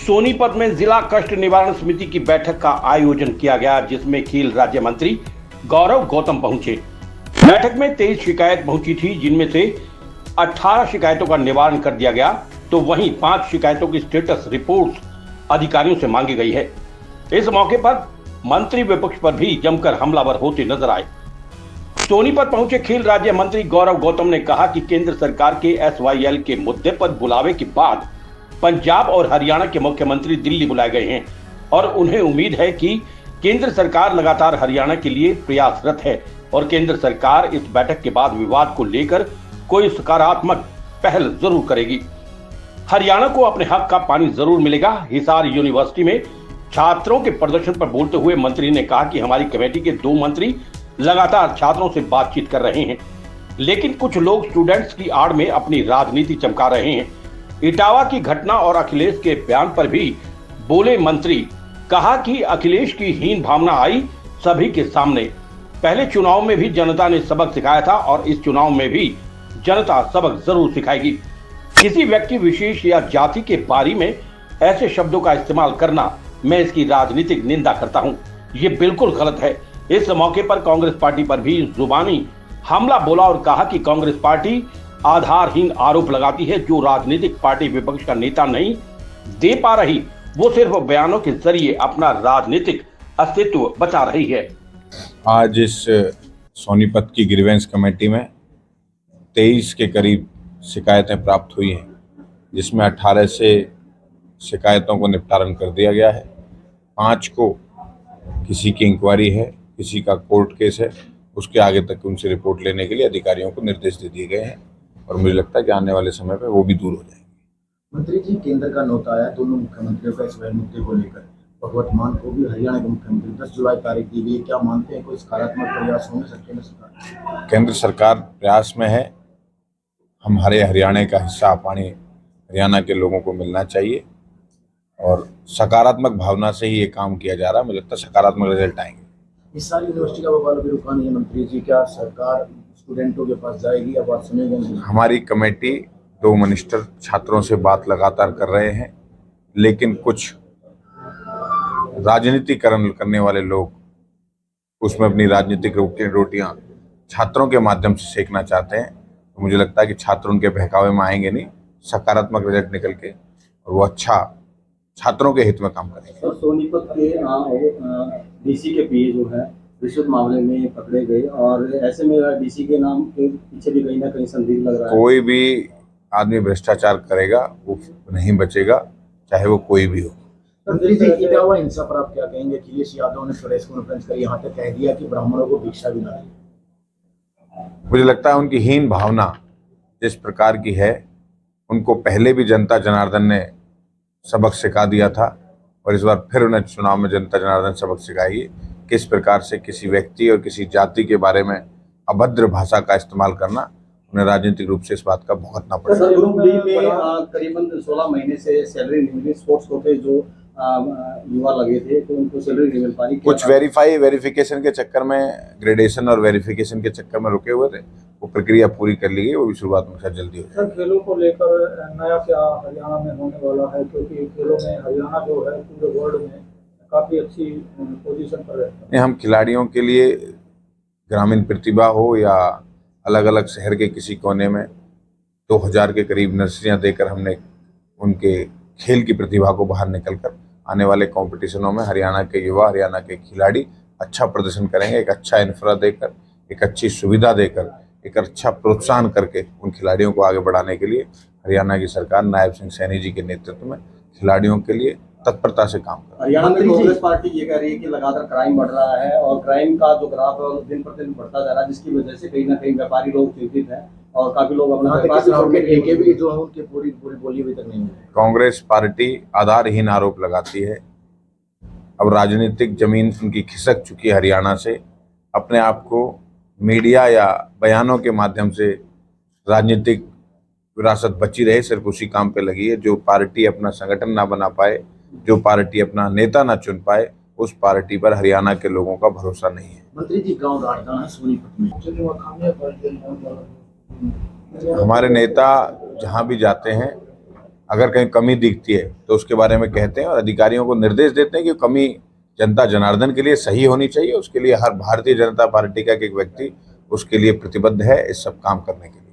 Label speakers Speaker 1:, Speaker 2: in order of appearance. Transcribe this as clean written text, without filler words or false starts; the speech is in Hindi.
Speaker 1: सोनीपत में जिला कष्ट निवारण समिति की बैठक का आयोजन किया गया, जिसमें खेल राज्य मंत्री गौरव गौतम पहुंचे। बैठक में 23 शिकायत पहुंची थी, जिनमें से 18 शिकायतों का निवारण कर दिया गया, तो वहीं 5 शिकायतों की स्टेटस रिपोर्ट अधिकारियों से मांगी गई है। इस मौके पर मंत्री विपक्ष पर भी जमकर हमलावर होते नजर आए। सोनीपत पहुंचे खेल राज्य मंत्री गौरव गौतम ने कहा कि केंद्र सरकार के SYL के मुद्दे पर बुलावे के बाद पंजाब और हरियाणा के मुख्यमंत्री दिल्ली बुलाए गए हैं और उन्हें उम्मीद है कि केंद्र सरकार लगातार हरियाणा के लिए प्रयासरत है और केंद्र सरकार इस बैठक के बाद विवाद को लेकर कोई सकारात्मक पहल जरूर करेगी। हरियाणा को अपने हक का पानी जरूर मिलेगा। हिसार यूनिवर्सिटी में छात्रों के प्रदर्शन पर बोलते हुए मंत्री ने कहा कि हमारी कमेटी के 2 मंत्री लगातार छात्रों से बातचीत कर रहे हैं, लेकिन कुछ लोग स्टूडेंट्स की आड़ में अपनी राजनीति चमका रहे हैं। इटावा की घटना और अखिलेश के बयान पर भी बोले मंत्री, कहा कि अखिलेश की हीन भावना आई सभी के सामने। पहले चुनाव में भी जनता ने सबक सिखाया था और इस चुनाव में भी जनता सबक जरूर सिखाएगी। किसी व्यक्ति विशेष या जाति के बारे में ऐसे शब्दों का इस्तेमाल करना, मैं इसकी राजनीतिक निंदा करता हूं। ये बिल्कुल गलत है। इस मौके पर कांग्रेस पार्टी पर भी जुबानी हमला बोला और कहा कि कांग्रेस पार्टी आधारहीन आरोप लगाती है। जो राजनीतिक पार्टी विपक्ष का नेता नहीं दे पा रही, वो सिर्फ बयानों के जरिए अपना राजनीतिक अस्तित्व बचा रही है।
Speaker 2: आज इस सोनीपत की ग्रीवेंस कमेटी में 23 के करीब शिकायतें प्राप्त हुई हैं, जिसमें 18 से शिकायतों को निपटारण कर दिया गया है। 5 को किसी की इंक्वायरी है, किसी का कोर्ट केस है, उसके आगे तक उनसे रिपोर्ट लेने के लिए अधिकारियों को निर्देश दे दिए गए हैं और मुझे लगता है कि आने वाले समय में वो भी दूर हो जाएंगे।
Speaker 3: मंत्री जी, केंद्र का नोट आया दोनों मुख्यमंत्रियों का इस मुद्दे को लेकर। भगवत मान को भी हरियाणा के मुख्यमंत्री 10 जुलाई तारीख दी गई। क्या मानते हैं कोई सकारात्मक प्रयास होने सकते हैं सरकार?
Speaker 2: केंद्र सरकार प्रयास में है। हम हरियाणा का हिस्सा पानी हरियाणा के लोगों को मिलना चाहिए और सकारात्मक भावना से ही ये काम किया जा रहा है। मुझे लगता है सकारात्मक रिजल्ट आएंगे।
Speaker 3: इस साल यूनिवर्सिटी का बवाल भी रुका नहीं है मंत्री जी, क्या सरकार स्टूडेंटों के पास जाएगी या बात सुनेगी?
Speaker 2: हमारी कमेटी 2 मिनिस्टर छात्रों से बात लगातार कर रहे हैं, लेकिन कुछ राजनीतिकरण करने वाले लोग उसमें अपनी राजनीतिक रोटियां छात्रों के माध्यम से सेकना चाहते हैं। तो मुझे लगता है कि छात्र उनके बहकावे में आएंगे नहीं, सकारात्मक रिजल्ट निकल के और वो अच्छा छात्रों के हित में काम करेंगे।
Speaker 4: सर, सोनीपत के डीसी के पीए जो है रिश्वत मामले में पकड़े गए और ऐसे में डीसी के नाम के पीछे भी कहीं ना कहीं संदिग्ध लग रहा है।
Speaker 2: कोई भी आदमी भ्रष्टाचार करेगा वो नहीं बचेगा, चाहे वो कोई भी हो।
Speaker 3: मंत्री जी, इटावा हिंसा पर आप क्या कहेंगे? अखिलेश यादव ने प्रेस कॉन्फ्रेंस कर यहाँ तक कह दिया कि ब्राह्मणों को भिक्षा भी ना दी।
Speaker 2: मुझे लगता है उनकी हीन भावना जिस प्रकार की है, उनको पहले भी जनता जनार्दन ने सबक सिखा दिया था और इस बार फिर उन्हें चुनाव में जनता जनार्दन सबक सिखाएगी। किस प्रकार से किसी व्यक्ति और किसी जाति के बारे में अभद्र भाषा का इस्तेमाल करना, उन्हें राजनीतिक रूप से इस बात का भुगतना पड़ेगा।
Speaker 4: ग्रुप डी में करीबन 16 महीने से सैलरी नहीं मिली। स्पोर्ट्स कोटे जो युवा लगे थे तो उनको सैलरी नहीं मिल पा रही।
Speaker 2: कुछ वेरिफिकेशन के चक्कर में, ग्रेडेशन और वेरिफिकेशन के चक्कर में रुके हुए थे, वो प्रक्रिया पूरी कर ली गई, वो भी शुरुआत में जल्दी हो जाएगी।
Speaker 5: सर, खेलों को लेकर नया क्या हरियाणा में होने वाला है? क्योंकि खेलों में हरियाणा जो है पूरे वर्ल्ड में काफी अच्छी पोजीशन पर रहता है।
Speaker 2: हम खिलाड़ियों के लिए ग्रामीण प्रतिभा हो या अलग अलग शहर के किसी कोने में 2000 के करीब नर्सरियां देकर हमने उनके खेल की प्रतिभा को बाहर निकलकर आने वाले कॉम्पिटिशनों में हरियाणा के युवा, हरियाणा के खिलाड़ी अच्छा प्रदर्शन करेंगे। एक अच्छा इंफ्रा देकर, एक अच्छी सुविधा देकर, एक अच्छा प्रोत्साहन करके उन खिलाड़ियों को आगे बढ़ाने के लिए हरियाणा की सरकार नायब सिंह सैनी जी के नेतृत्व में खिलाड़ियों के लिए तत्परता से काम कर रही है।
Speaker 4: हरियाणा में कांग्रेस पार्टी ये कह रही है कि लगातार क्राइम बढ़ रहा है और क्राइम का जो ग्राफ है दिन प्रतिदिन बढ़ता जा रहा है, जिसकी वजह से कहीं ना कहीं व्यापारी लोग चिंतित हैं और काफी लोग अपना
Speaker 3: ठेके भी जो है उनकी पूरी बोली अभी तक नहीं हुई।
Speaker 2: कांग्रेस पार्टी आधारहीन आरोप लगाती है। अब राजनीतिक जमीन उनकी खिसक चुकी है हरियाणा से। अपने आप को मीडिया या बयानों के माध्यम से राजनीतिक विरासत बची रहे, सिर्फ उसी काम पे लगी है। जो पार्टी अपना संगठन ना बना पाए, जो पार्टी अपना नेता ना चुन पाए, उस पार्टी पर हरियाणा के लोगों का भरोसा नहीं है।
Speaker 3: मंत्री जी, गांव राजधानी है सोनीपत में,
Speaker 2: हमारे नेता जहां भी जाते हैं अगर कहीं कमी दिखती है तो उसके बारे में कहते हैं और अधिकारियों को निर्देश देते हैं कि कमी जनता जनार्दन के लिए सही होनी चाहिए। उसके लिए हर भारतीय जनता पार्टी का एक व्यक्ति उसके लिए प्रतिबद्ध है इस सब काम करने के लिए।